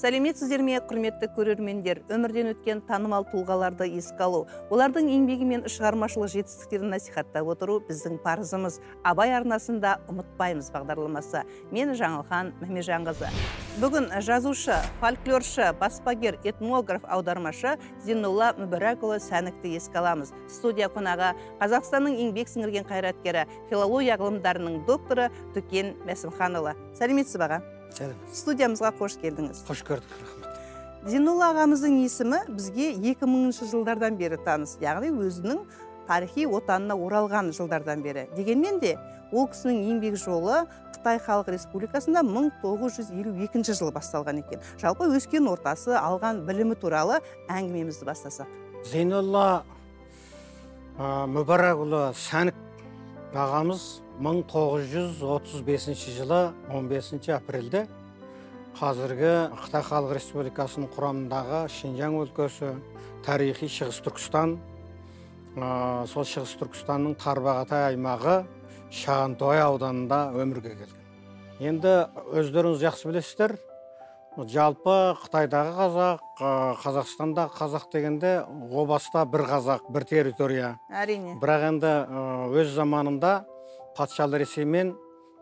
Сәлеметсіздер ме, құрметті көрермендер? Өмірден өткен танымал тұлғаларды еске алу, олардың еңбегі мен шығармашылық жетістіктерін насихаттап отыру біздің парызымыз. Абай арнасында ұмытпаймыз бағдарламасы. Мен Жаңылхан Мәмежанқызы. Бүгін жазушы, фольклоршы, баспагер, этнограф, аудармашы Зейнолла Мүбәракұлы Сәнікті еске аламыз. Студия қонағы Қазақстанның еңбек сіңірген қайраткері, филология ғылымдарының докторы Төкен Мәсімханұлы. Сәлеметсіз баға? Студиямызға қош келдіңіз. Қош көрдік, рахмет. Зейнолла ағамыздың есімі бізге 2000 жылдардан бері таныс, яғни өзінің тарихи отанына оралған жылдардан бері. Дегенмен де, ол кісінің еңбек жолы Қытай Халық Республикасында 1952 жылы басталған екен. Жалпы өскен ортасы, алған білімі туралы әңгімемізді бастасақ. Зейнолла Мүбәракұлы Сәнік ағамыз 1935 жылы 15 апрельде қазіргі Қытай Халық Республикасының құрамындағы Шинжаң өлкесі, тарихи Шығыс Түркістан, сол Шығыс Түркістанның Тарбағатай аймағы Шағантоғай ауданында өмірге келген. Енді өздеріңіз жақсы білесіздер, жалпы Қытайдағы қазақ, Қазақстандағы қазақ дегенде о баста бір қазақ, бір территория. Әрине. Бірақ енді өз заманында патшалы Ресей мен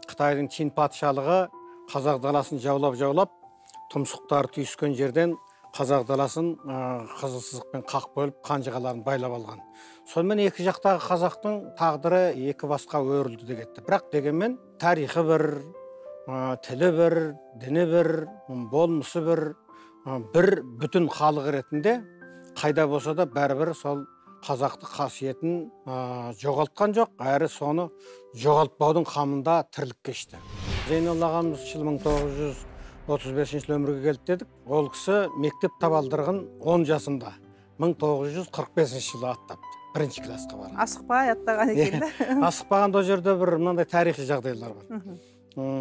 Қытайдың Чин патшалығы қазақ даласын жаулап, тұмсықтары түйіскен жерден қазақ даласын қызыл сызықпен қақ бөліп, қанжығаларын байлап алған. Сонымен екі жақтағы қазақтың тағдыры екі басқа өрілді де кетті. Бірақ дегенмен тарихы бір, тілі бір, діні бір, болмысы бір бүтін халық ретінде қайда болса да бәрібір сол қазақты қасиетін жоғалтқан жоқ, әрі соны жоғалтпаудың қамында тірлік кешті. Зейнолла ағамыз 1935 жылы өмірге келді дедік. Ол кісі мектеп табалдырығын 10 жасында 1945 жылы аттапты. Бірінші классқа барды. Асықпай аттаған екен. Асықпаған ол жерде бір мынандай тарихи жағдайлар бар.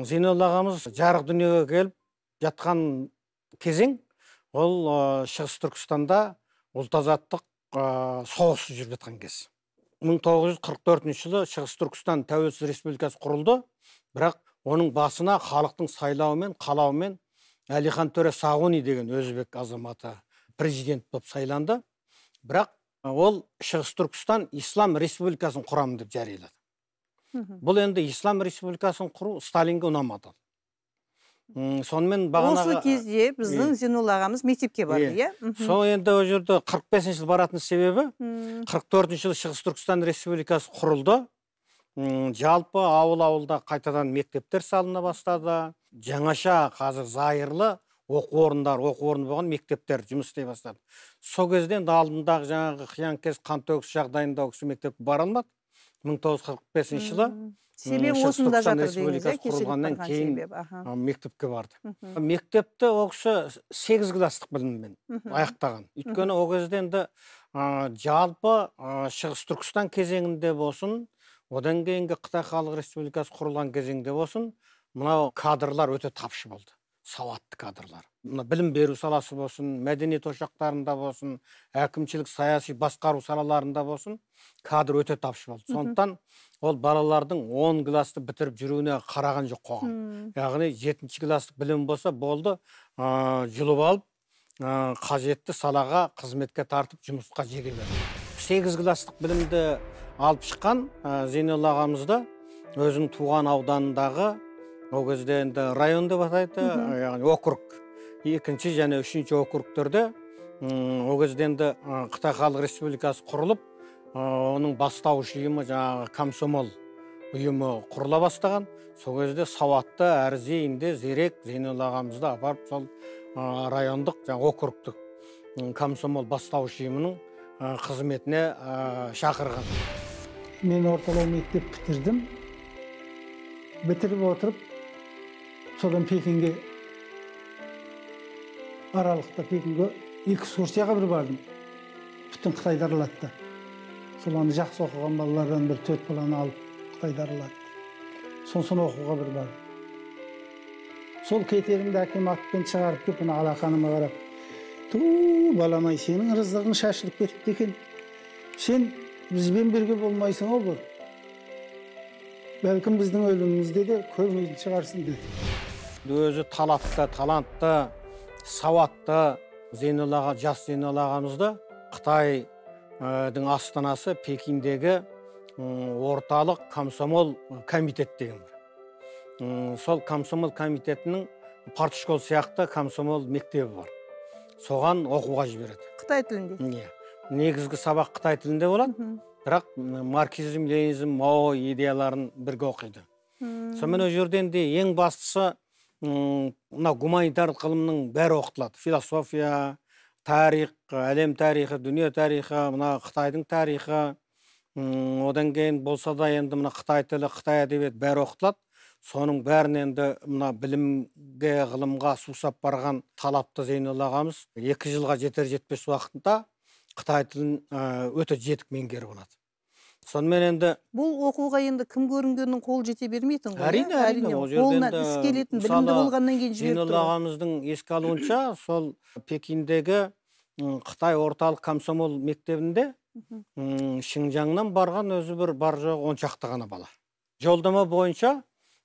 Зейнолла ағамыз жарық дүниеге келіп жатқан кезең, ол Шығыс Түркістанда ұлт-азаттық соғысы жүріп жатқан кез. 1944 жылы Шығыс Түркістан тәуелсіз республикасы құрылды, бірақ оның басына халықтың сайлауымен, қалауымен Әлихан Төре Сағуни деген өзбек азаматы президент болып сайланды. Бірақ ол Шығыс Түркістан Ислам республикасын құрамын деп жариялады. Бұл енді Ислам республикасын құру Сталинге ұнамады. Сонымен бағанағы... Осы кезде біздің Зейнолла ағамыз мектепке барды, иә? Сол енді о жерде 45 жыл баратын себебі, 44 жылы Шығыс Түркістан республикасы құрылды. Жалпы ауыл-ауылда қайтадан мектептер салына бастады. Жаңаша қазір зайырлы оқу орны болған мектептер жұмыс істей бастады. Сол кезде алдындағы жаңағы қиян-кез қантөгіс жағдайында ол кісі мектепке бара алмады. 1945 жылы себебі осында жатыр дегеніңіз, құрылғаннан кейін мектепке барды. Мектепті ол кісі 8 класстық біліммен аяқтаған. Өйткені ол кезде енді жалпы Шығыс Түркістан кезеңінде болсын, одан кейінгі Қытай Халық Республикасы құрылған кезеңде болсын, мынау кадрлар өте тапшы болды. Сауатты кадрлар. Білім беру саласы болсын, мәдениет ошақтарында болсын, әкімшілік, саяси басқару салаларында болсын, кадр өте тапшы болды. Сондықтан ол балалардың 10 класты бітіріп жүруіне қараған жоқ қоғам. Яғни 7 класстық білім болса болды, жұлып алып, қажетті салаға қызметке тартып жұмысқа жеге берді. 8 класстық білімді алып шыққан Зейнолла ағамызды өзінің туған ауданындағы, ол кезде енді район деп атайды, яғни округ, 2-ші және 3-ші округтерде, ол кезде енді Қытай Халық Республикасы құрылып, оның бастауыш ұйымы жаңағы комсомол ұйымы құрыла бастаған. Сол кезде сауатты, әрі зейінді, зерек Зейнолла ағамызды апарып сол райондық, жаңағы округтық комсомол бастауыш ұйымының қызметіне шақырған. Мен орталау мектеп бітірдім. Бітіріп отырып, содан Пекинге, аралықта Пекинге экскурсияға бір бардым. Бүтін Қытайды аралатты. Соланы жақсы оқыған балалардан бір 4 баланы алып Қытайды аралатты. Сонсын оқуға бір бардым. Сол кетерімді әкем атпен шығарып кеп, алақаныма қарап, балам-ай, сенің рызығың шашылып кетіпті екен. Сен бізбен бірге болмайсың ғой. Бәлкім біздің өлімімізде де көрмейтін шығарсың деді. Өзі талапты, талантты, сауатты жас Зейнолла ағамызды Қытайдың астанасы Пекиндегі орталық комсомол комитет деген бар. Сол комсомол комитетінің партшкол сияқты комсомол мектебі бар. Соған оқуға жібереді. Қытай тілінде? Негізгі сабақ Қытай тілінде болады, бірақ марксизм, ленинизм, мао идеяларын бірге оқиды. Сонымен ол жерден де ең бастысы гуманитарлық ғылымның бәрі оқытылады. Философия, тарих, әлем тарихы, дүние тарихы, Қытайдың тарихы, одан кейін болса да енді Қытай тілі, Қытай әдебиеті бәрі оқытылады. Соның бәрін енді білімге, ғылымға сусап барған талапты Зейнолла ағамыз 2 жылға жетер-жетпес уақытында Қытай тілін өте жетік меңгеріп алады. Сонымен енді бұл оқуға енді кім көрінгеннің қол жете бермейтін ғой. Әрине, ол жерден де іс келетін, білімді болғаннан кейін жіберіп тұрады. Зейнолла ағамыздың еске алуынша, сол Пекиндегі Қытай орталық комсомол мектебінде Шинжаңнан барған өзі бір бар жоқ 10 шақты ғана бала. Жолдама бойынша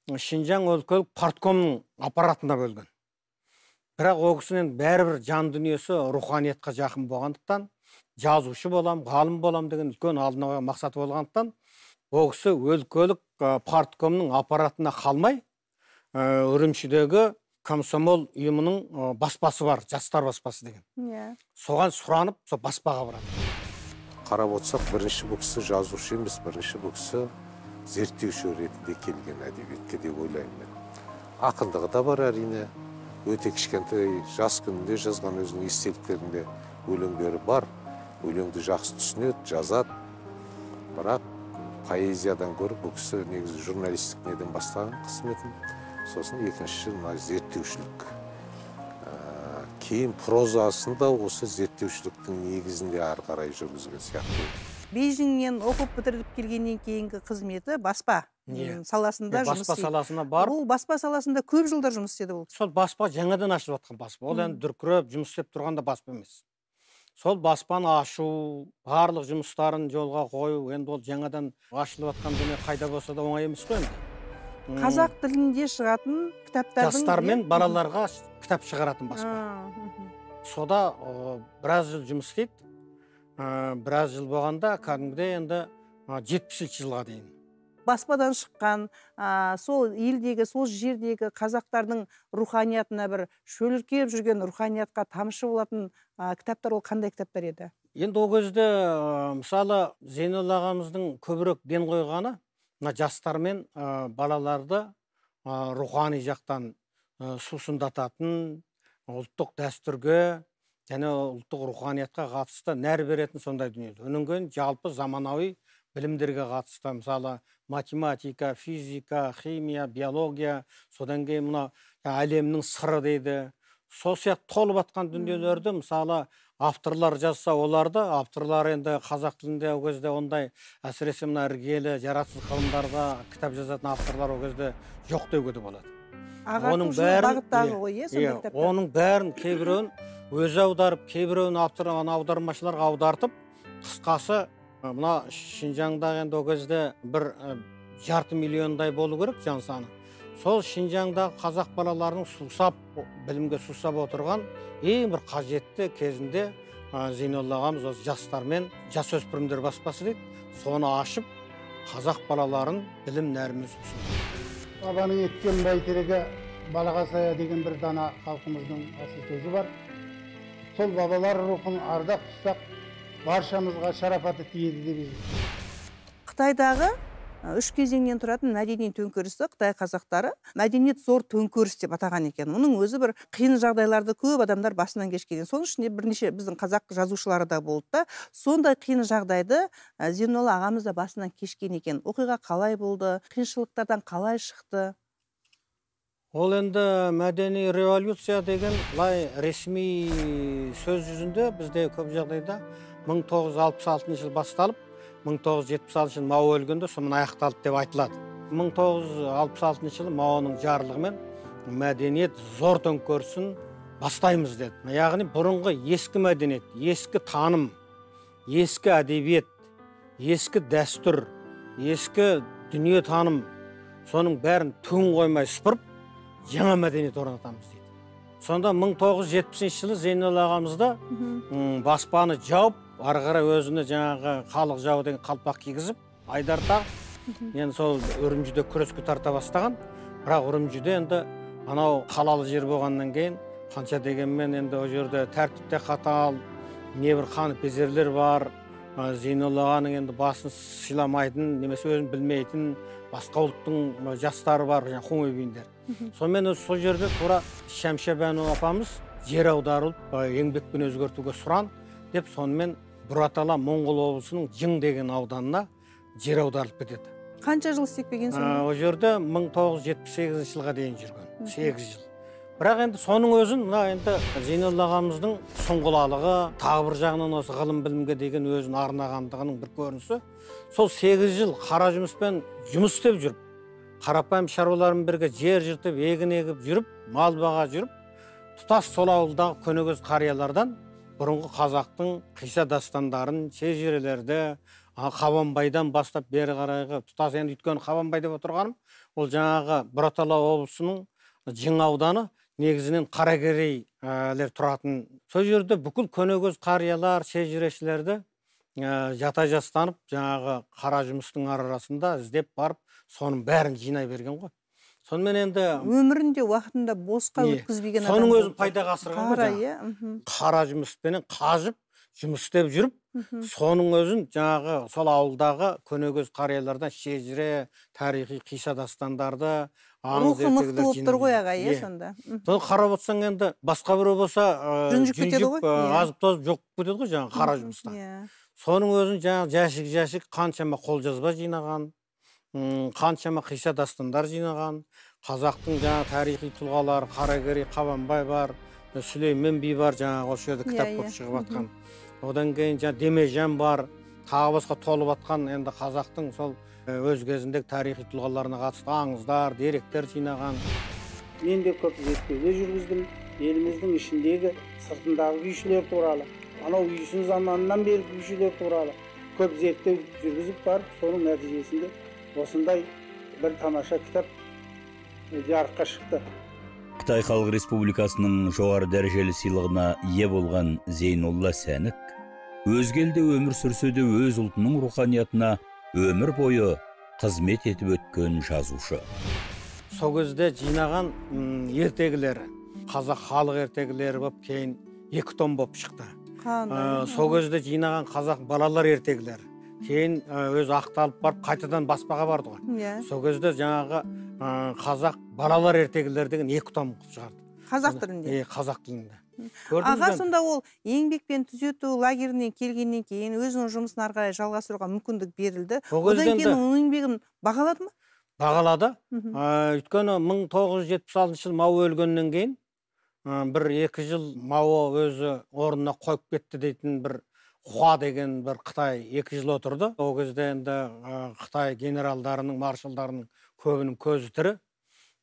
Шинжаң өлкелік парткомның аппаратына бөлген. Бірақ ол кісінің бәрібір жан дүниесі руханиятқа жақын болғандықтан, жазушы болам, ғалым болам деген үлкен алдына мақсаты болғандықтан, ол кісі өлкелік парткомның аппаратына қалмай, Үрімшідегі комсомол ұйымының баспасы бар, жастар баспасы деген. Соған сұранып, сол баспаға барады. Қарап отырсақ, бірінші бұл кісі жазушы емес, бірінші бұл кісі зерттеуші ретінде келген әдебиетке деп ойлаймын. Ақындығы да бар әрине, өте кішкентай жас күнінде жазған өзінің естеліктерінде өлеңдері бар. Өлеңді жақсы түсінеді, жазады. Бірақ поэзиядан көріп, бұл кісі негізі журналистік неден бастаған қызметін. Сосын екінші зерттеушілік. Кейін прозасында осы зерттеушіліктің негізінде ары қарай жүргізген сияқты. Бейжіңнен оқып бітіріп келгеннен кейінгі қызметі баспа саласында жұмыс істейді. Баспа саласына бар. Ол баспа саласында көп жылдар жұмыс істеді ол. Сол баспа жаңадан ашылып жатқан баспа. Ол енді дүркіреп жұмыс істеп тұрғанда баспа емес. Сол баспаны ашу, барлық жұмыстарын жолға қою, енді ол жаңадан ашылып жатқан дүние қайда болса да оңай емес қой енді. Қазақ тілінде шығатын кітаптардың жастар мен балаларға кітап шығаратын баспа. Сода біраз жыл жұмыс істейді. Біраз жыл болғанда кәдімгідей енді 70 жылға дейін. Баспадан шыққан, сол елдегі, сол жердегі қазақтардың руханиятына бір шөліркеп жүрген руханиятқа тамшы болатын кітаптар ол қандай кітаптар еді? Енді ол кезде мысалы Зейнолла ағамыздың көбірек ден қойғаны жастар мен балаларды рухани жақтан сусындататын, ұлттық дәстүрге және ұлттық руханиятқа қатысты нәр беретін сондай дүние. Онан кейін жалпы заманауи білімдерге қатысты, мысалы математика, физика, химия, биология, содан кейін мына әлемнің сыры дейді. Сол сияқты толып жатқан дүниелерді мысалы авторлар жазса, оларды авторлар енді қазақ тілінде ол кезде ондай әсіресе мына іргелі жаратылыс ғылымдарда кітап жазатын авторлар ол кезде жоқ деуге де болады. Оның бәрін кейбіреуін өзі аударып, кейбіреуін аудармашыларға аудартып, қысқасы мына Шинжаңда енді ол кезде бір 500 миллиондай болу керек жан саны. Сол Шинжаңдағы қазақ балаларының білімге сусап отырған ең бір қажетті кезінде Зейнолла ағамыз осы жастар мен жасөспірімдер баспасы дейді. Соны ашып, қазақ балаларын білім нәрімен сусынды. Бабаның еткен бәйтерегі балаға сая деген бір дана халқымыздың асыл сөзі бар. Сол бабалар рухын ардақ тұтсақ, баршамызға шарапаты тиеді деп еді. Қытайдағы 3 кезеңнен тұратын мәдени төңкерісті Қытай қазақтары мәдениет зор төңкеріс деп атаған екен. Оның өзі бір қиын жағдайларды көп адамдар басынан кешкен. Соның ішінде бірнеше біздің қазақ жазушылары да болды да, сондай қиын жағдайды Зейнолла ағамыз да басынан кешкен екен. Оқиға қалай болды? Қиыншылықтардан қалай шықты? Ол енді мәдени революция деген лай ресми сөз жүзінде бізде көп жағдайда 1966 жыл басталып, 1976 жыл Мао өлгенде сонымен аяқталды деп айтылады. 1966 жылы Маоның жарлығымен мәдениет зор төңкерісін бастаймыз деді. Яғни бұрынғы ескі мәдениет, ескі таным, ескі әдебиет, ескі дәстүр, ескі дүние таным, соның бәрін төң қоймай сыпырып, жаңа мәдениет орнатамыз дейді. Сонда 1970 жылы Зейнолла ағамызды баспаны жауып, ары қарай өзіне жаңағы халық жауы деген қалпақ кигізіп, айдар тағып, енді сол Үрімжіде күреске тарта бастаған. Бірақ Үрімжіде енді анау қалалы жер болғаннан кейін қанша дегенмен енді о жерде тәртіпте қатал, небір қаныпезерлер бар. Зейнолла ағаның енді басын сыйламайтын, немесе өзін білмейтін басқа ұлттың жастары бар, қоңыр бейіндер. Сонымен сол жерде тура Шәмшә Бәну апамыз жер аударылып, еңбекпен өзгертуге сұран деп, сонымен Бұратала Моңғол облысының Жың деген ауданына жер аударылып кетеді. Қанша жыл істеп келген сонда? О жерде 1978 жылға дейін жүрген, 8 жыл. Бірақ енді соның өзін, енді Зейнолла ағамыздың сұңғылалығы, тағы бір жағынан осы ғылым білімге деген өзін арнағандығының бір көрінісі. Сол 8 жыл қара жұмыспен жұмыс істеп жүріп, қарапайым шаруалармен бірге жер жыртып, егін егіп жүріп, мал баға жүріп, тұтас сол ауылдағы көнегөз қариялардан бұрынғы қазақтың қиса дастандарын, шежірелерді, Қабанбайдан бастап бері қарайғы тұтас, енді өйткені Қабанбай деп отырғаным, ол жаңағы Бұратала облысының Жың ауданы, негізінен қаракерейлер тұратын. Сол жерде бүкіл көнегөз қариялар, шежірешілерді жата жастанып, жаңағы қара жұмыстың арасында іздеп барып, соның бәрін жинай берген ғой. Сонымен енді өмірінде уақытында босқа өткізбеген адам. Соның өзін пайдаға асырған ғой. Қара жұмыспенен қажып, жұмыс істеп жүріп, соның өзін жаңағы сол ауылдағы көнегөз қариялардан шежіре, тарихи қиса дастандарды, рухы мықты болып тұр ғой аға, сонда. Сол қарап отырсаң енді басқа біреу болса жүнжіп, азып тозып жоқ кетеді ғой жаңағы қара жұмыстан. Соның өзін жаңағы жәшік қаншама қолжазба жинаған, қаншама қиса dastanдар жинаған, қазақтың жаңағы тарихи тұлғалары, Қаракерей, Қабанбай бар, Сүлеймен би бар, жаңағы осы жерде кітап болып шығып жатқан. Одан кейін Демежан бар, тағы басқа толып жатқан енді қазақтың сол өз кезіндегі тарихи тұлғаларына қатысты аңыздар, деректер жинаған. Мен де көп зерттеулер жүргіздім, еліміздің ішіндегі, сыртындағы күйшілер туралы, анау үйсін заманынан бері күйшілер туралы көп зерттеу жүргізіп барып, соның нәтижесінде осындай бір тамаша кітап жарыққа шықты. Қытай Халық Республикасының жоғары дәрежелі сыйлығына ие болған Зейнолла Сәнік, өзге елде өмір сүрсе де өз ұлтының руханиятына өмір бойы қызмет етіп өткен жазушы. Сол кезде жинаған ертегілері, қазақ халық ертегілері болып, кейін 2 том болып шықты. Сол кезде жинаған қазақ балалар ертегілері, кейін өз ақталып барып, қайтадан баспаға барды ғой. Сол кезде жаңағы қазақ балалар ертегілері деген 2 том шығарды. Қазақ тілінде? Қазақ тілінде. Аға, сонда ол еңбекпен түзету лагерінен келгеннен кейін өзінің жұмысын ары қарай жалғастыруға мүмкіндік берілді. Одан кейін оның еңбегін бағалады ма? Бағалады. Өйткені 1976 жыл Мау өлгеннен кейін бір 2 жыл Мау өзі орнына қойып кетті дейтін бір Хуа деген бір Қытай 2 жыл отырды. Ол кезде енді Қытай генералдарының, маршалдарының көбінің көзі тірі.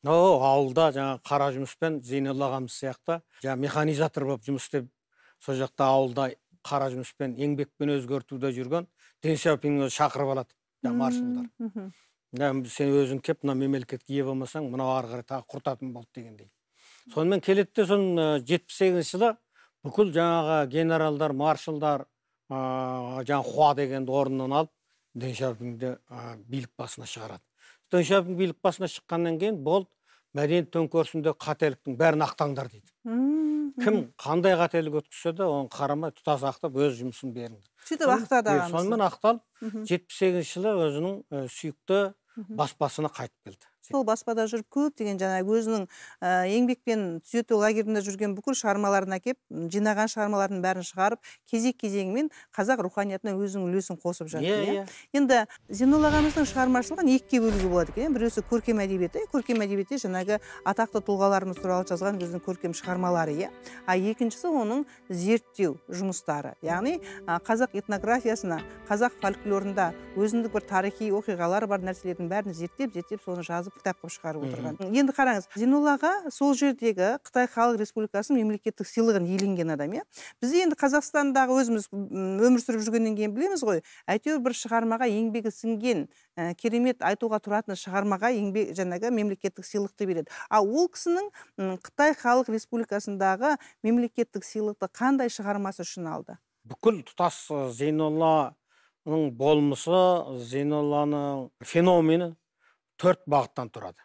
Ауылда жаңа қара жұмыспен Зейнолла ағамыз сияқты механизатор болып жұмыс істеп, сол жақта ауылда қара жұмыспен, еңбекпен өзгертуде жүрген Дэн Сяопинді шақырып алады, маршалдар. Сен өзің кеп, мына мемлекетке ие болмасаң, мынау ары қарай тағы құртатын болды дегендей. Сонымен келеді, сон 78 жылы бүкіл жаңағы генералдар, маршалдар жаңа Хуа деген орнынан алып, Дэн Сяопинді билік басына шығарады. Дэн Сяопин билік басына шыққаннан кейін болды, мәдениет төңкерісінде қателіктің бәрін ақтаңдар дейді. Кім қандай қателік өткізсе де, оны қарамай тұтас ақтап өз жұмысын беріңдер. Сөйтіп ақтады ағамыз. Сонымен ақталып, 78 жылы өзінің сүйікті баспасына қайтып келді. Сол баспада жүріп көптеген жаңағы өзінің еңбекпен түзету лагерінде жүрген бүкіл шығармаларын әкеп, жинаған шығармалардың бәрін шығарып, кезек-кезеңімен қазақ руханиятына өзінің үлесін қосып жатыр. Енді Зейнолла ағамыздың шығармашылығын 2-ге бөлуге болады екен. Біреусі көркем әдебиеті, көркем әдебиетте жаңағы атақты тұлғаларымыз туралы жазған өзінің көркем шығармалары, а екіншісі оның зерттеу жұмыстары. Яғни қазақ этнографиясына, қазақ фольклорында өзіндік бір тарихи оқиғалар бар нәрселердің бәрін зерттеп, соны жазып кітап қылып шығарып отырған. Енді қараңыз, Зейноллаға сол жердегі Қытай Халық Республикасының мемлекеттік сыйлығын иеленген адам, Біз енді Қазақстандағы өзіміз өмір сүріп жүргеннен кейін білеміз ғой, әйтеуір бір шығармаға еңбегі сіңген, керемет айтуға тұратын шығармаға жаңағы мемлекеттік сыйлықты береді. Ол кісінің Қытай Халық Республикасындағы мемлекеттік сыйлықты қандай шығармасы үшін алды? Бүкіл тұтас Зейнолланың болмысы, Зейнолланың феномені 4 бағыттан тұрады.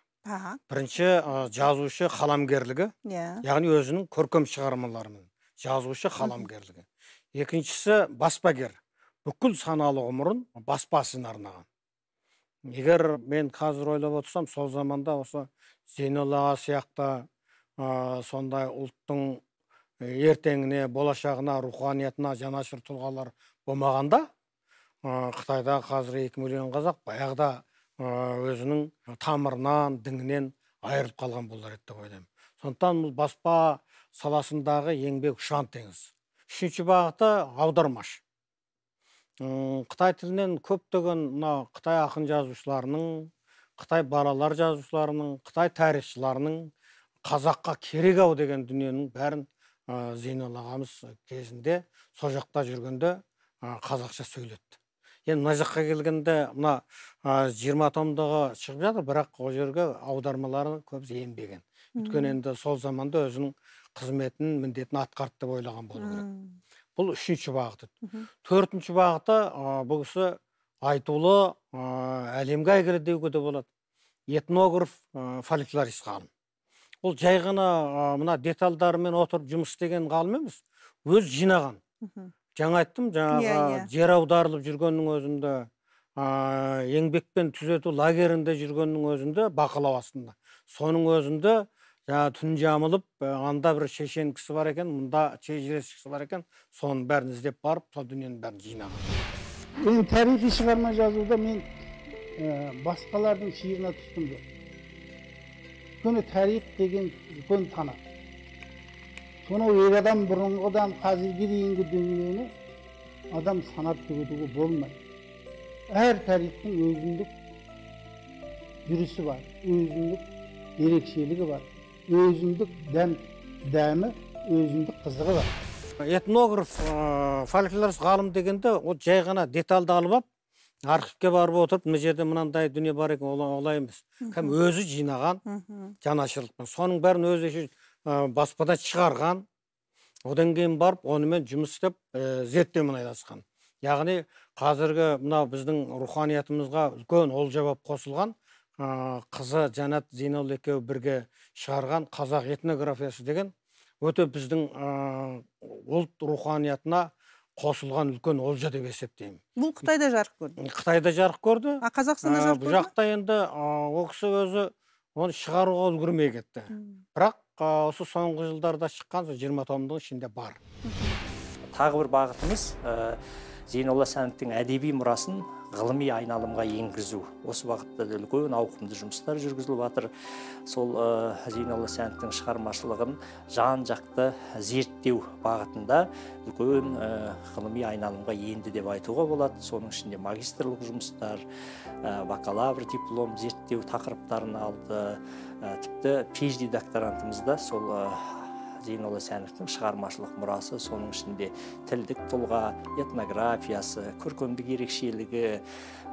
Бірінші жазушы қаламгерлігі, яғни өзінің көркем шығармаларымен жазушы қаламгерлігі. Екіншісі баспагер, бүкіл саналы ғұмырын баспасына арнаған. Егер мен қазір ойлап отырсам, сол заманда осы Зейноллаға сияқты сондай ұлттың ертеңіне, болашағына, руханиятына жанашыр тұлғалар болмағанда, Қытайда қазір 2 миллион қазақ баяғыда өзінің тамырынан, діңінен айырылып қалған болар еді деп ойлаймын. Сондықтан бұл баспа саласындағы еңбек ұшан теңіз. Үшінші бағыты аудармаш. Қытай тілінен көптеген Қытай ақын жазушыларының, Қытай балалар жазушыларының, Қытай тарихшыларының қазаққа керек ау деген дүниенің бәрін Зейнолла ағамыз кезінде сол жақта жүргенде қазақша сөйлетті. Енді мына жаққа келгенде 20 томдағы шығып жатыр, бірақ ол жерге аудармалары көбісі енбеген. Өйткені енді сол заманда өзінің қызметін, міндетін атқарды деп ойлаған болу керек. Бұл үшінші бағыты. Төртінші бағыты бұл кісі айтулы, әлемге әйгілі деуге де болады. Этнограф, фольклорист ғалым. Ол жай ғана мына детальдарымен отырып жұмыс істеген ғалым емес, өз жинаған. Жаңа айттым, жер аударылып жүргеннің өзінде, еңбекпен түзету лагерінде жүргеннің өзінде бақылау астында. Соның өзінде түн жамылып, анда бір шешен кісі бар екен, мұнда шежіресі кісі бар екен, соның бәрін іздеп барып, сол дүниенің бәрін жинаған. Тарихи шығарма жазуда мен басқалардың шиырына түстім жоқ. Өйткені тарих деген үлкен тана. Соны ер адам бұрынғыдан қазірге дейінгі дүниені адам санап төгетуге болмайды. Әр тарихтың өзіндік жүрісі бар, өзіндік ерекшелігі бар, өзіндік дәмі, өзіндік қызығы бар. Этнограф, фольклорист ғалым дегенде, ол жай ғана детальды алып, архивке барып отырып, мына жерде мынандай дүние бар екен, олай емес. Кім өзі жинаған жанашырлықпен. Соның бәрін өзі баспадан шығарған, одан кейін барып, онымен жұмыс істеп, зерттеумен айналысқан. Яғни, қазіргі біздің руханиятымызға үлкен олжа болып қосылған, қызы Жанат Зейнолла екеуі бірге шығарған қазақ этнографиясы деген өте біздің ұлт руханиятына қосылған үлкен олжа деп есептеймін. Бұл Қытайда жарық көрді? Қытайда жарық көрді. Қазақстанда жарық көрді? Бұл жақта енді ол кісі өзі оны шығаруға үлгермей кетті. Бірақ осы соңғы жылдарда шыққан 20 томдың ішінде бар. Тағы бір бағытымыз Зейнолла Сәніктің әдеби мұрасын ғылыми айналымға енгізу. Осы бағытта үлкен ауқымды жұмыстар жүргізіліп жатыр. Сол Зейнолла Сәніктің шығармашылығын жан-жақты зерттеу бағытында үлкен ғылыми айналымға енді деп айтуға болады. Соның ішінде магистрлық жұмыстар, бакалавр диплом зерттеу тақырыптарын алды. Тіпті PhD докторантымызда сол Зейнолла Сәніктің шығармашылық мұрасы, соның ішінде тілдік тұлға, этнографиясы, көркемдік ерекшелігі,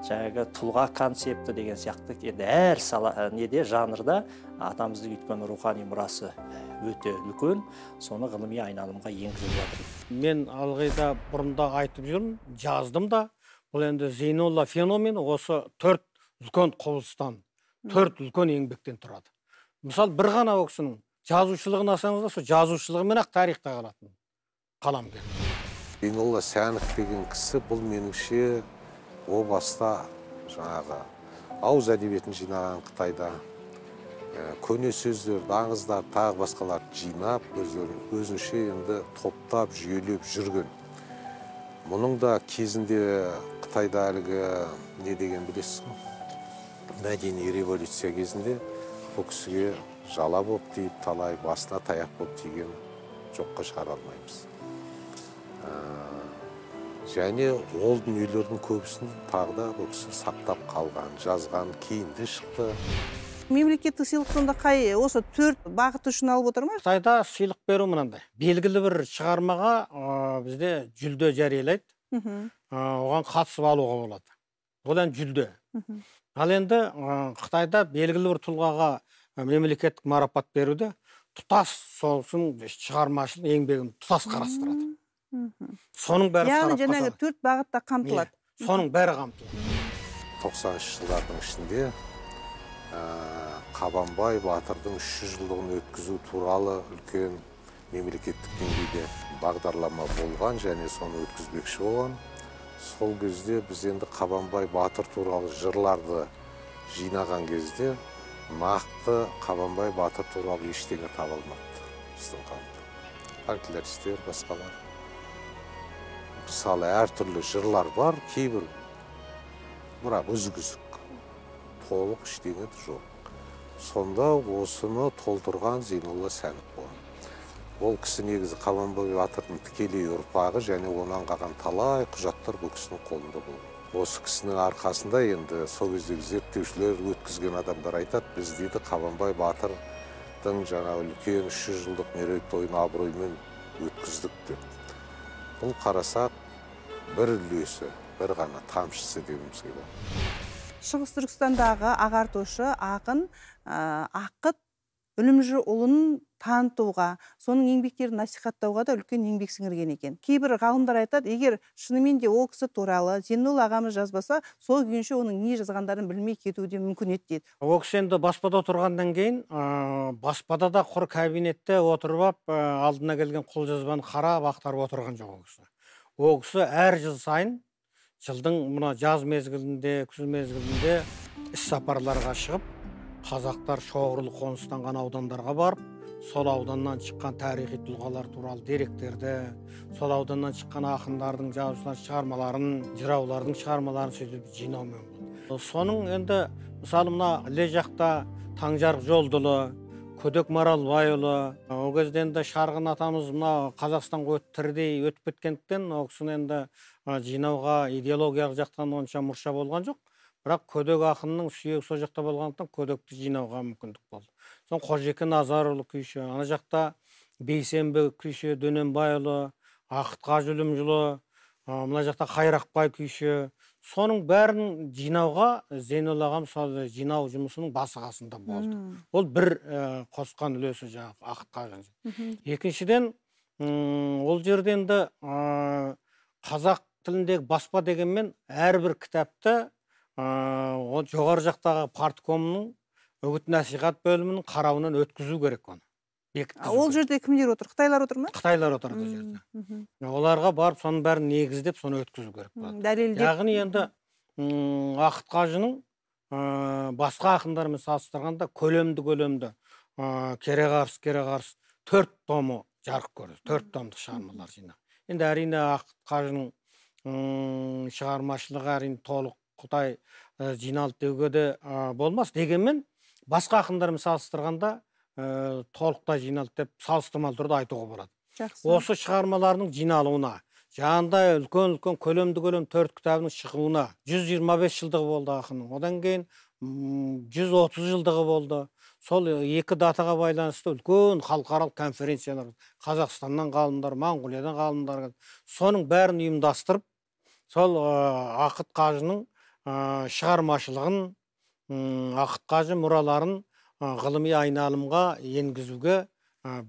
жаңағы тұлға концепті деген сияқты әр жанрда атамыздың өткен рухани мұрасы өте үлкен, соны ғылыми айналымға енгізіп жатыр. Мен алғайда бұрында айтып жүрмін, жаздым да, бұл енді Зейнолла феномені осы 4 үлкен құбылыстан, 4 үлкен еңбектен тұрады. Мысалы, бір ғана ол кісінің жазушылығын алсаңыздар, сол жазушылығымен-ақ тарихта қалатын қаламгер. Зейнолла Сәнік деген кісі бұл меніңше о баста жаңағы ауыз әдебиетін жинаған Қытайда көне сөздерді, аңыздар, тағы басқаларды жинап, өзінше енді топтап, жүйелеп жүрген. Мұның да кезінде Қытайда әлгі не деген білесіз, мәдени революция кезінде бұл кісіге жала болып дейіп, талай басына таяқ болып тиген жоққа шығара алмаймыз. Және ол дүниелердің көбісін тағы да бұл кісі сақтап қалған, жазған, кейінде шықты. Мемлекеттік сыйлық сонда қай осы 4 бағыт үшін алып отыр ма? Қытайда сыйлық беру мынандай. Белгілі бір шығармаға бізде жүлде жариялайды. Оған қатысып алуға болады. Одан жүлде. Ал енді Қытайда белгілі бір тұлғаға мемлекеттік марапат беруде тұтас солсын шығармашылық еңбегін тұтас қарастырады. Соның бәрі яғни жаңағы 4 бағытта қамтылады. Соның бәрі қамтылады. 90-шы жылдардың ішінде Қабанбай Батырдың 300 жылдығын өткізу туралы үлкен мемлекеттік деңгейде бағдарлама болған және соны өткізбекші болған. Сол кезде біз енді Қабанбай Батыр туралы жырларды жинаған кезде нақты Қабанбай Батыр туралы ештеңе таба алмады біздің қауымда. Фольклористер, басқалар. Мысалы, әртүрлі жырлар бар, кейбір бірақ үзік-үзік, толық ештеңе жоқ. Сонда осыны толтырған Зейнолла Сәнік болған. Ол кісі негізі Қабанбай Батырдың тікелей ұрпағы және онан қалған талай құжаттар бұл кісінің қолында болған. Осы кісінің арқасында енді сол кездегі зерттеушілер, өткізген адамдар айтады, біз дейді Қабанбай Батырдың жаңа үлкен 300 жылдық мерейтойын абыроймен өткіздік деп. Бұл қарасақ бір үлесі, бір ғана тамшысы деуімізге болады. Шығыс Түркістандағы ағартушы ақын Ақыт Үлімжіұлын танытуға, соның еңбектерін насихаттауға да үлкен еңбек сіңірген екен. Кейбір ғалымдар айтады, егер шынымен де ол кісі туралы Зейнолла ағамыз жазбаса, сол күйінше оның не жазғандарын білмей кетуі де мүмкін еді дейді. Ол кісі енді баспада отырғаннан кейін, баспада да құр кабинетте отырып алып, алдына келген қолжазбаны қарап ақтарып отырған жоқ ол кісі. Ол кісі әр жыл сайын, жылдың мына жаз мезгілінде, күз мезгілінде іс сапарларға шығып, қазақтар шоғырлы қоныстанған аудандарға барып, сол ауданнан шыққан тарихи тұлғалар туралы деректерді, сол ауданнан шыққан ақындардың, жазушылардың шығармаларын, жыраулардың шығармаларын сөйтіп жинаумен болды. Соның енді мысалы мына іле жақта Таңжарық Жолдылы, Көдек Маралбайұлы, ол кезде енді Шарғын атамыз мына Қазақстанға тірідей өтіп кеткендіктен, ол кісіні енді жинауға идеологиялық жақтан онша мұрша болған жоқ. Бірақ Көдек ақынның сүйегі сол жақта болғандықтан Көдекті жинауға мүмкіндік болды. Соң Қожеке Назарұлы күйші, ана жақта Бейсенбі күйші, Дөненбайұлы, Ақыт Қажы Үлімжіұлы, мына жақта Қайрақбай күйші. Соның бәрін жинауға Зейнолла ағам жинау жұмысының басы қасында болды. Ол бір қосқан үлесі жаңағы Ақыт Қажы. Екіншіден, ол жерден де қазақ тіліндегі баспа дегенмен әрбір кітапты жоғары жақтағы парткомның үгіт насихат бөлімінің қарауынан өткізу керек оны. Ол жерде кімдер отыр? Қытайлар отыр ма? Қытайлар отыр ол жерде. Оларға барып соның бәрін негіздеп соны өткізу керек болады. Дәлелдеп. Яғни енді Ақыт Қажының басқа ақындармен салыстырғанда көлемді кереғарыс 4 томы жарық көрді. 4 томдық шығармалар жинақ. Енді әрине Ақыт Қажының шығармашылығы әрине толық Қытай жиналды деуге де болмас. Дегенмен басқа ақындармен салыстырғанда толықтай жиналды деп салыстырмалы түрде айтуға болады. Осы шығармаларының жиналуына, жаңағындай үлкен көлемді 4 кітабының шығуына 125 жылдығы болды ақынның. Одан кейін 130 жылдығы болды. Сол екі датаға байланысты үлкен халықаралық конференциялар, Қазақстаннан ғалымдар, Моңғолиядан ғалымдар, соның бәрін ұйымдастырып, сол Ақыт Қажының шығармашылығын, Ақыт Қажы мұраларын ғылыми айналымға енгізуге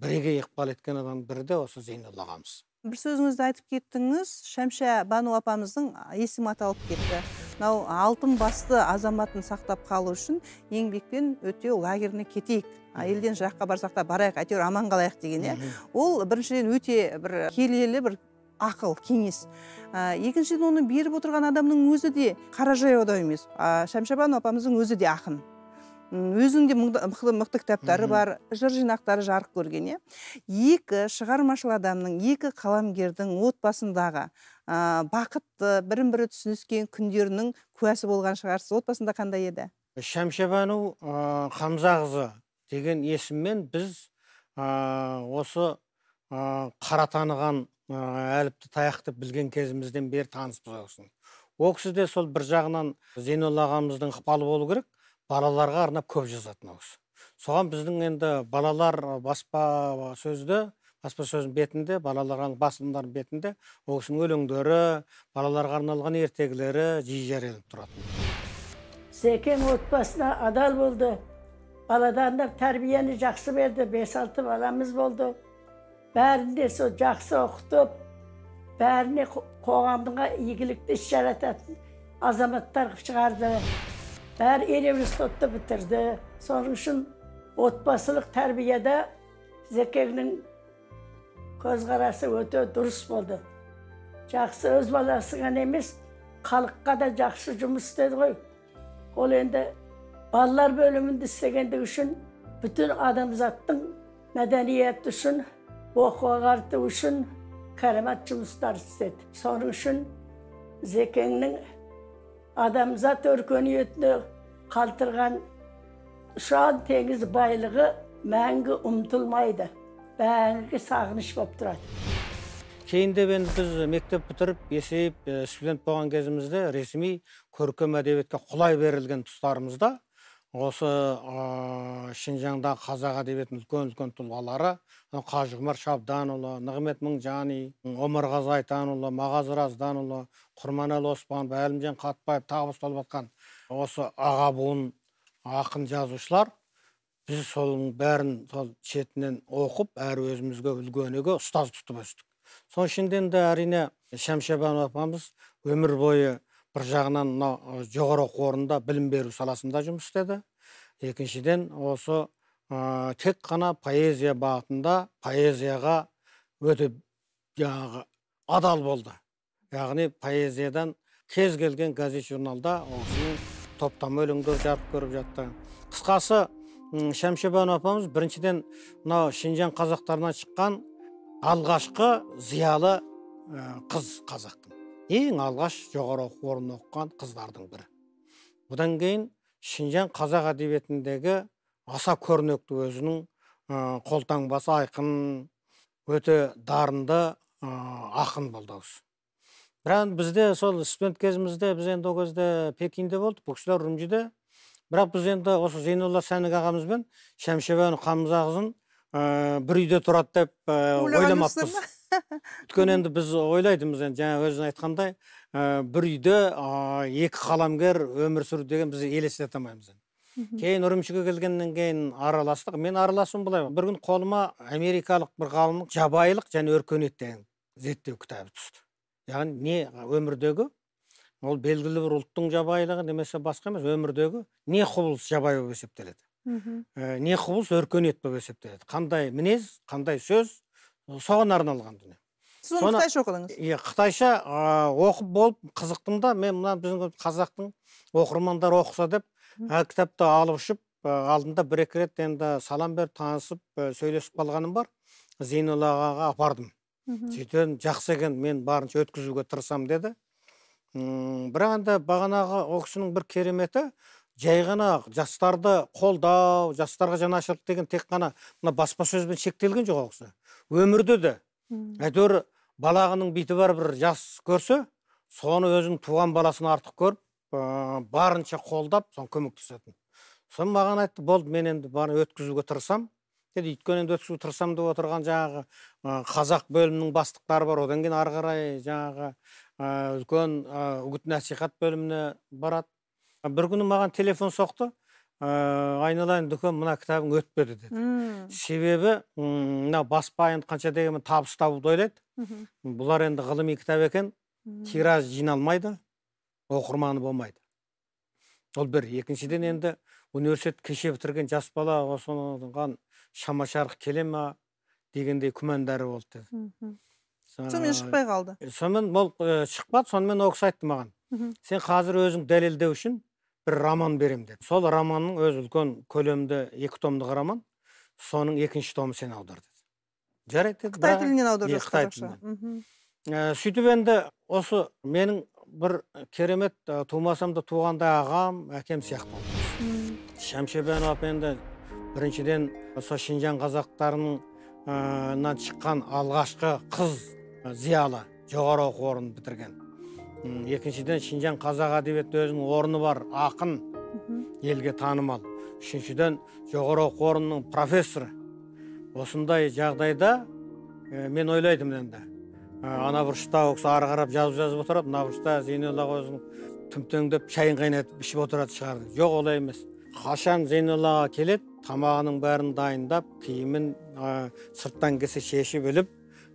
бірегей ықпал еткен адам бірі де осы Зейнолла ағамыз. Бір сөзіңізді айтып кеттіңіз, Шәмшә Бану апамыздың есімі аталып кетті. Мынау алтын басты азаматын сақтап қалу үшін еңбекпен өтеу лагеріне кетейік. Елден жаққа барсақ та барайық, әйтеуір аман қалайық деген. Ол біріншіден өте бір келелі бір ақыл, кеңес. Екіншіден оны беріп отырған адамның өзі де қара жаяу адам емес. Шәмшә Бану апамыздың өзі де ақын. Өзінде мықты кітаптары бар, жыр жинақтары жарық көрген. Екі шығармашыл адамның, екі қаламгердің отбасындағы бақытты, бірін-бірі түсініскен күндерінің куәсі болған шығарсыз. Отбасында қандай еді? Шәмшә Бану Хамзақызы деген есіммен біз осы қара таныған әліпті таяқ деп білген кезімізден бері таныспыз. Ол кісі де сол бір жағынан Зейнолла ағамыздың ықпалы болу керек. балаларға арнап көп жазатын ол кісі. Соған біздің енді балалар баспасөздің бетінде, балалардың басылымдардың бетінде ол кісінің өлеңдері, балаларға арналған ертегілері жиі жарияланып тұратын. Зекең отбасына адал болды. Баладарына тәрбиені жақсы берді. 5-6 баламыз болды. Бәрінде со жақсы оқытып, бәріне қоғамға игілікті іс жарататын азаматтар шығарды. Бәрі университетті бітірді. Соның үшін отбасылық тәрбиеде Зекеңнің көзқарасы өте дұрыс болды. Жақсы өз баласы ғана емес, халыққа да жақсы жұмыс істеді ғой. Ол енді балалар бөлімінде істегендігі үшін bütün адамзаттың мәдениеті үшін, оқу ағарту үшін керемет жұмыстар істеді. Соның үшін Зекеңнің адамзат өркениетіне қалтырған ұшан теңіз байлығы мәңгі ұмытылмайды. Мәңгі сағыныш болып тұрады. Кейінде біз мектеп бітіріп, есейіп, студент болған кезімізде ресми көркем әдебиетке құлай берілген тұстарымызда осы Шинжаңда қазақ әдебиетінің үлкен тұлғалары Қажығұмар Шабданұлы, Нығмет Мыңжани, Омарғазы Айтанұлы, Мағазы Разданұлы, Құрманәлі Оспанов, Әлімжан Қатбаев тағы толып жатқан осы аға буын ақын жазушылар, біз соның бәрін шетінен оқып, әрі өзімізге үлгі-өнеге ұстаз тұтып өстік. Соның ішінде әрине Шәмшебан апамыз өмір бойы бір жағынан жоғары оқу орнында білім беру саласында жұмыс істеді. Екіншіден осы тек қана поэзия бағытында поэзияға өте адал болды. Яғни поэзиядан кез келген газет журналда осының топтама өлеңдер жарық көріп жатты. Қысқасы Шәмшебан апамыз біріншіден Шинжаң қазақтарынан шыққан алғашқы зиялы қыз қазақтың. Ең алғаш жоғары оқу орнында оқыған қыздардың бірі. Бұдан кейін Шинжаң қазақ әдебиетіндегі аса көрнекті өзінің қолтаңбасы айқын, өте дарынды ақын болды. Бірақ бізде сол студент кезімізде, біз енді ол кезде Пекинде болдық, бұл кісілер Үрімжіде. Бірақ біз енді осы Зейнолла Сәнік ағамызбен Шәмшебан Қамзағызын бір үйде тұрады деп ойламаппыз. Өйткені енді біз ойлайтымыз, жаңа өзің айтқандай, бір үйде екі қаламгер өмір сүру деген біз елестете алмаймыз. Кейін Үрімшіге келгеннен кейін араластық. Мен араласуым былай. Бір күн қолыма америкалық бір ғалымның жабайылық және өркениет деген зерттеу кітабы түсті. Яғни не өмірдегі, ол белгілі бір ұлттың жабайылығы немесе басқа емес, өмірдегі не құбылыс жабай болып есептеледі. Не құбылыс өркениет болып есептеледі. Қандай мінез, қандай сөз, соған арналған дүние. Сіз оны қытайша оқыдыңыз? Иә, қытайша оқып болып қызықтым да, мен мына біздің қазақтың оқырмандар оқыса деп, кітапты алып ұшып, алдында бір-екі рет енді салам беріп, танысып, сөйлесіп қалғаным бар. Зейнолла ағаға апардым. Сөйтіп, жақсы екен, мен барынша өткізуге тырысам деді. Бірақ енді бағанағы ол кісінің бір кереметі, жай ғана жастарды қолдау, жастарға жанашырлық деген тек қана баспасөзбен шектелген жоқ ол кісі. Өмірде де әйтеуір балағының биті бар бір жас көрсе, соны өзінің туған баласын артық көріп, барынша қолдап, соны көмектесетін. Соны маған айтты, болды, мен енді барын өткізуге тырысам. Деді, өйткені енді өткізуге тырысам деп отырған жаңағы қазақ бөлімінің бастықтары бар, одан кейін ары қарай жаңағы үлкен үгіт насихат бөліміне барады. Бір күні маған телефон соқты, айналайын дүкен, мына кітабың өтпеді деді. Себебі мына баспа енді қанша дегенмен табыс табуды ойлайды. Бұлар енді ғылыми кітап екен, тираж жиналмайды, оқырманы болмайды. Ол бір. Екіншіден енді университет кеше бітірген жас бала осыған шама шарқы келе ма дегендей күмәндары болды деді. Сонымен шықпай қалды. Сонымен ол шықпады, сонымен ол кісі айтты маған. Сен қазір өзің дәлелдеу үшін бір роман берем деді. Сол романның өзі үлкен көлемді 2 томдық роман, соның 2-ші томы сен аудар деді. Жарайды деді. Қытай тілінен аударып қазақша. Сөйтіп енді осы менің бір керемет тумасам да туғанда ағам, әкем сияқты болды. Шәмшебан апа енді біріншіден осы Шинжаң қазақтарынан шыққан алғашқы қыз зиялы жоғары оқу орнын бітірген. Екіншіден Шинжаң қазақ әдебиетінде өзінің орны бар ақын, елге танымал. Үшіншіден, жоғары оқу орнының профессоры. Осындай жағдайда мен ойлайдым енді. Ана бұрышта оқса ары қарап жазып отырады, мына бұрышта Зейнолла өзінің түмтеңдеп шайын қайнатып ішіп отырады шығарды. Жоқ, олай емес. Қашан Зейноллаға келеді, тамағының бәрін дайындап, киімін сырттан кесе шешіп іліп,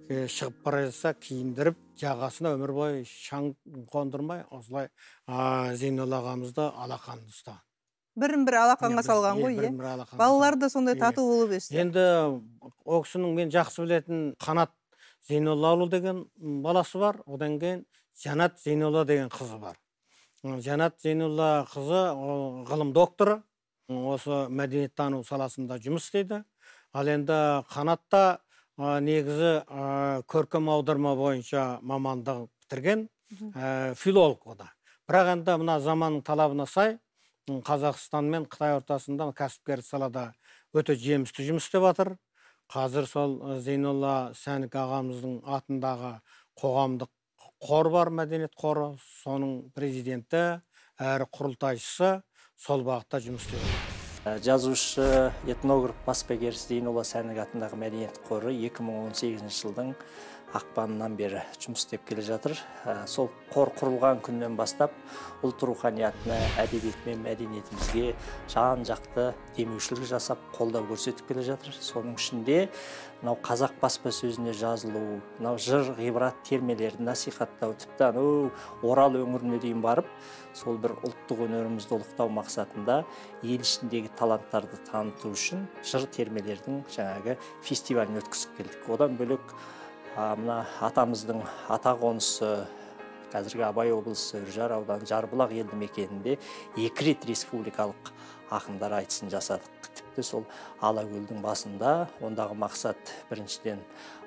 шығып бара жатса киіндіріп, жағасына өмір бойы шаң қондырмай, осылай Зейнолла ағамызды алақанды ұстаған. Бірін-бірі алақанға салған ғой, е? Балалар да сондай тату болып өсті. Енді ол кісінің мен жақсы білетін Қанат Зейноллаұлы деген баласы бар, одан кейін Жанат Зейнолла деген қызы бар. Жанат Зейнолла қызы ғылым докторы, осы мәдениеттану саласында жұмыс істейді. Ал енді Қанатта негізі көркем аударма бойынша мамандық бітірген, филолог ода. Бірақ енді мына заманның талабына сай Қазақстан мен Қытай ортасында кәсіпкер салада өте жемісті жұмыс істеп жатыр. Қазір сол Зейнолла Сәнік ағамыздың атындағы қоғамдық қор бар, мәдениет қоры, соның президенті, әрі құрылтайшысы сол бағытта жұмыс істеп жатыр. Жазушы, этнограф, баспагер Зейнолла Сәнік атындағы мәдениет қоры 2018 жылдың ақпанынан бері жұмыс істеп келе жатыр. Сол қор құрылған күннен бастап ұлт руханиятына, әдебиет мен мәдениетімізге жан-жақты демеушілік жасап, қолдау көрсетіп келе жатыр. Соның ішінде мынау қазақ баспасөзіне жазылу, мынау жыр, ғибрат термелерін насихаттау, тіпті Орал өңіріне дейін барып, сол бір ұлттық өнерімізді ұлықтау мақсатында ел ішіндегі таланттарды таныту үшін жыр термелердің жаңағы фестивалін өткізіп келдік. Одан бөлек мына атамыздың ата қонысы, қазіргі Абай облысы Үржар ауданы Жарбұлақ елді мекенінде 2 рет республикалық ақындар айтысын жасадық. Тіпті сол Алакөлдің басында, ондағы мақсат біріншіден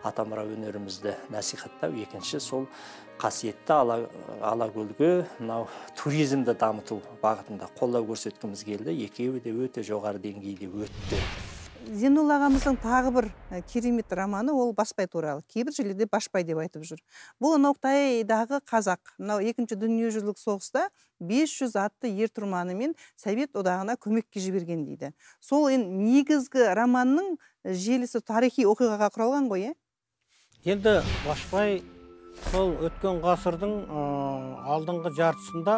атамұра өнерімізді насихаттау, екінші сол қасиетті Алакөлге мынау туризмді дамыту бағытында қолдау көрсеткіміз келді. Екеуі де өте жоғары деңгейде өтті. Зейнолла ағамыздың тағы бір керемет романы ол Баспай туралы. Кейбір жерлерде Башпай деп айтып жүр. Бұл Қытайдағы қазақ. Мынау екінші дүниежүзілік соғыста 500 атты ер тұрманымен Совет одағына көмекке жіберген дейді. Сол негізгі романның желісі тарихи оқиғаға құралған ғой, е? Енді Башпай сол өткен ғасырдың алдыңғы жартысында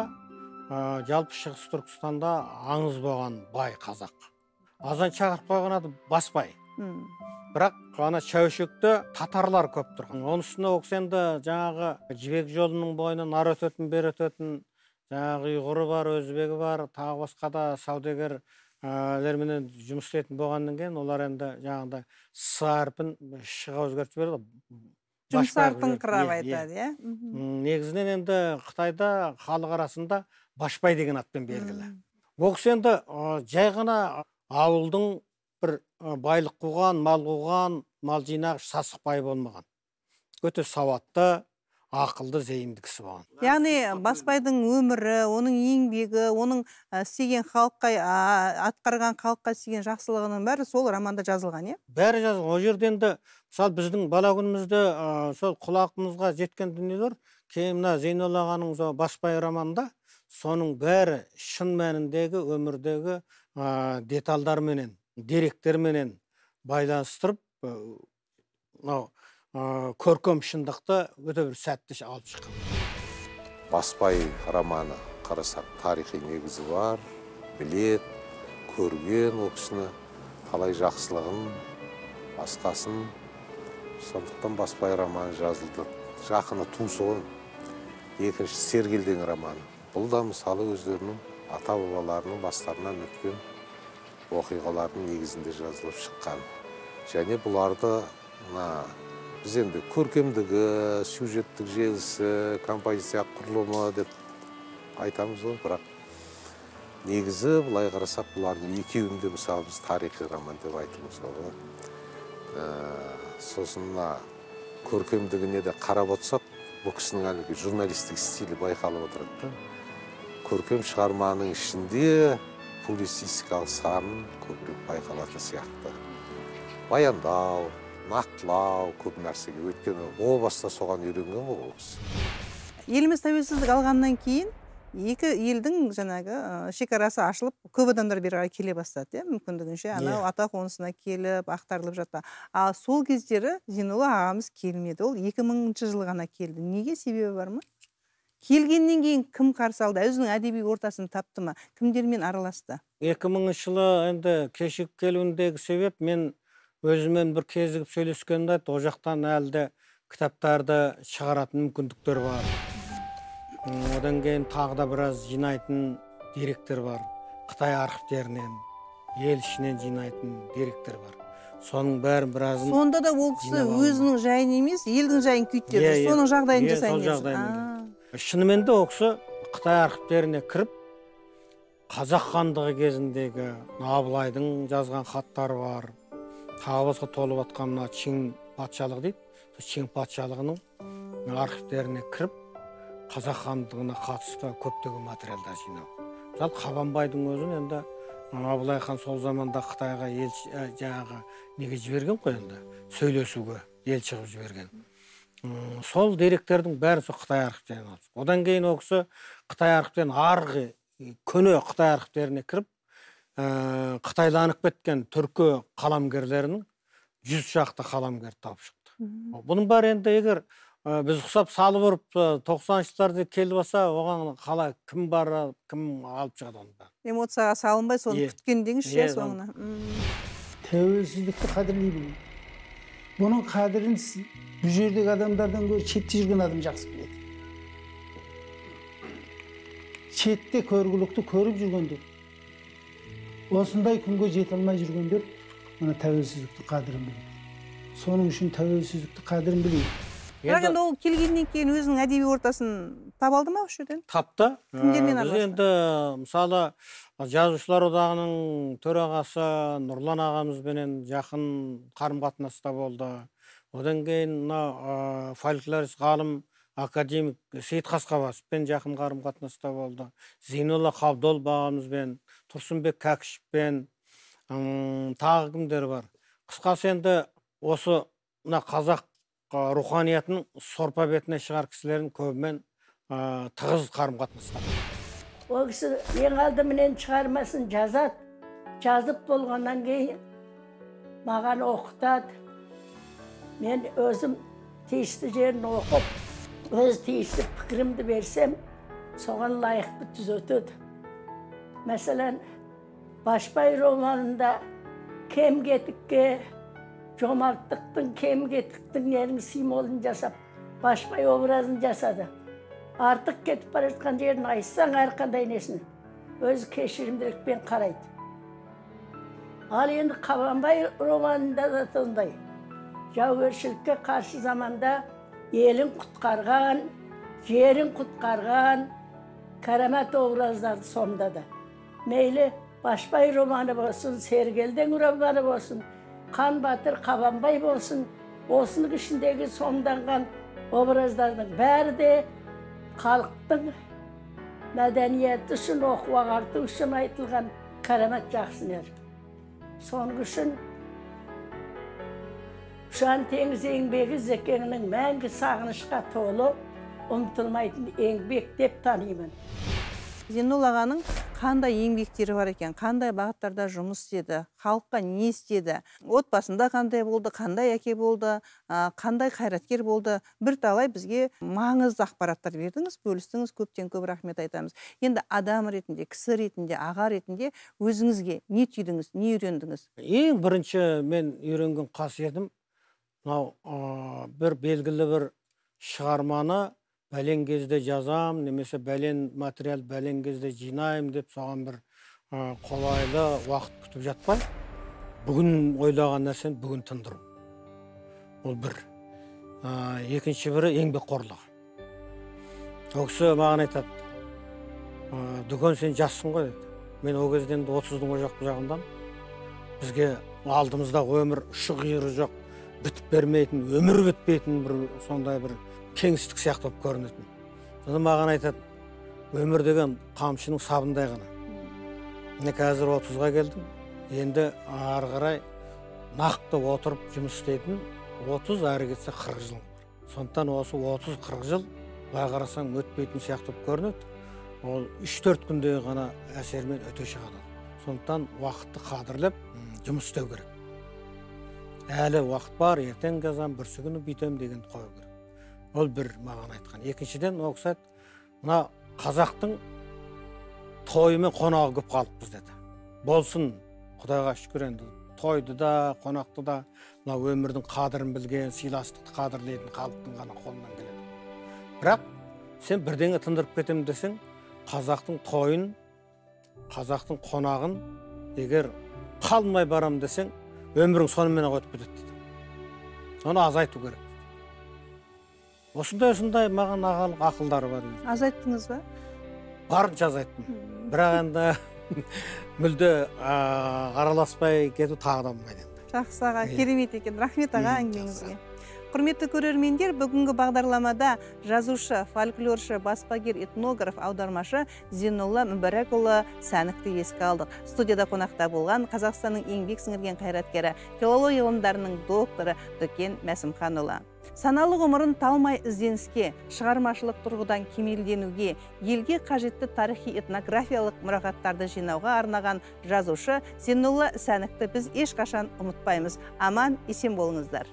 жалпы Шығыс Түркістанда аңыз болған бай қазақ. Азан шақырып қойған аты Баспай. Бірақ ана Шәушекте татарлар көп тұрған. Оның үстіне оқсенді жаңағы Жібек жолының бойынан ары өтетін, бері өтетін жаңағы ұйғыры бар, өзбегі бар, тағы басқа да саудагерлермен жұмыс істейтін болғаннан кейін олар енді жаңағыдай с әрпін шыға өзгертіп берді. Жұмсартыңқырап айтады, е? Негізінен енді Қытайда халық арасында Башпай деген атпен белгілі. Ол кісі енді жай ғана ауылдың бір байлық қуған, мал жинағыш, сасық бай болмаған. Өте сауатты, ақылды, зейінді кісі болған. Яғни Баспайдың өмірі, оның еңбегі, оның істеген халыққа, атқарған халыққа істеген жақсылығының бәрі сол романда жазылған, е? Бәрі жазылған. Ол жерден де, мысалы біздің бала күнімізде сол құлағымызға жеткен дүниелер, кейін мына Зейнолла ағаның Баспай романында соның бәрі шын мәніндегі өмірдегі детальдарменен, деректерменен байланыстырып, көркем шындықты өте бір сәтті алып шыққан. Баспай романы қарасақ тарихи негізі бар, білет, көрген ол кісіні, қалай жақсылығын, басқасын. Сондықтан Баспай романы жазылды. Жақыны туысы ғой. Екінші Сергелдең романы. Бұл да мысалы өздерінің ата-бабаларының бастарынан өткен оқиғалардың негізінде жазылып шыққан. Және бұларды біз енді көркемдігі, сюжеттік желісі, композиция құрылымы деп айтамыз ғой, бірақ негізі бұлай қарасақ бұлардың екеуінде мысалы біз тарихи роман деп айтымыз ғой. Сосын көркемдігіне де қарап отырсақ, бұл кісінің әлгі журналистік стилі байқалып отырады. Көркем шығарманың ішінде публицистикалық сарын көбірек байқалатын сияқты. Баяндау, нақтылау, көп нәрсеге өйткені о баста соған үйренген ғой ол кісі. Еліміз тәуелсіздік алғаннан кейін Екі елдің жаңағы шекарасы ашылып, көп адамдар бері қарай келе бастады, мүмкіндігінше анау ата қонысына келіп, ақтарылып жатты. А сол кездері Зейнолла ағамыз келмеді. Ол 2000 жылы ғана келді. Неге, себебі бар ма? Келгеннен кейін кім қарсы алды? Өзінің әдеби ортасын тапты ма? Кімдермен араласты? 2000 жылы енді кешігіп келуіндегі себеп, мен өзімен бір кезігіп сөйлескенде о жақтан әлде кітаптарды шығаратын мүмкіндіктер бар. Одан кейін тағы да біраз жинайтын деректер бар. Қытай архивтерінен, ел ішінен жинайтын деректер бар. Соның бәрін біразын... Сонда да ол кісі өзінің жайын емес, елдің жайын күйттеді. Соның жағдайын жасайын. Шынымен де ол кісі Қытай архивтеріне кіріп, қазақ хандығы кезіндегі Абылайдың жазған хаттары бар. Тағы басқа толып атқан мына Чин патшалығы дейді. Чин патшалығының архивтеріне кіріп, қазақ хандығына қатысты көптеген материалдар жинау. Мысалы, Қабанбайдың өзін енді Абылай хан сол заманда Қытайға жаңағы неге жіберген қой енді, сөйлесуге ел шығып жіберген. Сол деректердің бәрі сол Қытай архивтерінен алды. Одан кейін ол кісі Қытай архивтерінен арғы көне Қытай архивтеріне кіріп, Қытайланып кеткен түркі қаламгерлерінің 100 шақты қаламгер тауып шықты. Бұның бәрі енді егер біз ұқсап салып ұрып 90-жылдарды келіп алса, оған қалай кім бар, кім алып шығады оны бар. Эмоцияға салынбай, соны күткендеңізше соңына. Тәуелсіздікті қадірлей білу. Бұның қадірін бұл жердегі адамдардан гөрі шетте жүрген адам жақсы біледі. Шетте көргілікті көріп жүргендер, осындай күнге жете алмай жүргендер, мына тәуелсіздікті қадірін біледі. Соның үшін тәуелсіздікті қадірін білейді. Бірақ енді ол келгеннен кейін өзінің әдеби ортасын таба алды ма осы жерден? Тапты. Кімдермен араласты? Біз енді мысалы Жазушылар одағының төрағасы Нұрлан ағамызбенен жақын қарым-қатынаста болды. Одан кейін фольклорист ғалым академик Сейіт Қасқабасовпен жақын қарым-қатынаста болды. Зейнолла Қабдол ағамызбен, Тұрсынбек Кәкішевпен, тағы кімдер бар. Қысқасы енді осы қазақ руханиятының сорпа бетіне шығар кісілерін көбімен тығыз қарым-қатынаста. Ол кісі ең алдыменен шығармасын жазады. Жазып болғаннан кейін маған оқытады. Мен өзім тиісті жерін оқып, өз тиісті пікірімді берсем, соған лайықты түзетеді. Мәселен, Башбай романында кем-кетікке, жомарттықтың, кем-кетіктің нерін символын жасап, Башбай образын жасады. Артық кетіп бара жатқан жерін айтсаң, әрқандай несін өзі кешірімділікпен қарайды. Ал енді Қабанбай романында да сондай. Жаугершілікке қарсы заманда елін құтқарған, жерін құтқарған кәрамат образдарды сомдады. Мейлі Башбай романы болсын, Сергелдің романы болсын, Қан Батыр Қабанбай болсын, осының ішіндегі сомданған образдардың бәрі де халықтың мәдениеті үшін, оқу ағарту үшін айтылған кәрамат жақсынер. Соның үшін Ұшан теңіз еңбегі Зекеңнің мәңгі сағынышқа толы, ұмытылмайтын еңбек деп танимын. Зейнолла ағаның қандай еңбектері бар екен, қандай бағыттарда жұмыс істеді, халыққа не істеді, отбасында қандай болды, қандай әке болды, қандай қайраткер болды, бірталай бізге маңызды ақпараттар бердіңіз, бөлістіңіз, көптен көп рахмет айтамыз. Енді адам ретінде, кісі ретінде, аға ретінде өзіңізге не түйдіңіз, не үйрендіңіз? Ең бірінші мен үйренген қасиетім, бір белгілі бір шығарманы бәлен кезде жазам, немесе бәлен материал бәлен кезде жинайым деп соған бір қолайлы уақыт күтіп жатпай, бүгін ойлаған нәрсені бүгін тындыру. Ол бір. Екінші бірі еңбекқорлығы. Ол кісі маған айтады, дүкен сен жассың ғой деді. Мен ол кезден 30-ның о жағынан бізге алдымызда өмір ұшы-қиыры жоқ, бітіп бермейтін, өмір бітпейтін бір сондай бір кеңістік сияқты болып көрінетін. Содан маған айтады, өмір деген қамшының сабындай ғана. Мен қазір 30-ға келдім. Енді ары қарай нақты отырып жұмыс істейтін 30 әрі кетсе 40 жыл бар. Сондықтан осы 30-40 жыл былай қарасаң өтпейтін сияқты болып көрінеді. ол 3-4 күнде ғана әсермен өте шығады. Сондықтан уақытты қадірлеп жұмыс істеу керек. Әлі уақыт бар, ертең жазам, бүрсі күні бүйтем деген қою керек. Ол бір маған айтқан. Екіншіден, ол кісі мына қазақтың тойы мен қонағы көп қалыппыз деді. Болсын, Құдайға шүкір енді, тойды да, қонақты да, мына өмірдің қадірін білген, сыйластықты қадірлейтін халықтың ғана қолынан келеді. Бірақ сен бірдеңе тындырып кетем десең, қазақтың тойын, қазақтың қонағын егер қалмай барам десең, өмірің сонымен өтіп кетеді дейді. Оны азайту керек. Осындай маған ағалық ақылдары бар. Азайттыңыз ба? Барынша азайттым. Бірақ енді мүлде араласпай кету тағы да болмайды. Жақсы аға, керемет екен. Рахмет аға әңгімеңізге. Құрметті көрермендер, бүгінгі бағдарламада жазушы, фольклоршы, баспагер, этнограф, аудармашы Зейнолла Мүбәрәкұлы Сәнікті еске алдық. Студияда қонақта болған Қазақстанның еңбек сіңірген қайраткері, филология ғылымдарының докторы Дөкен Мәсімханұлы. Саналы ғұмырын талмай ізденіске, шығармашылық тұрғыдан кемелденуге, елге қажетті тарихи этнографиялық мұрағаттарды жинауға арнаған жазушы Зейнолла Сәнікті біз ешқашан ұмытпаймыз. Аман, есен болыңыздар.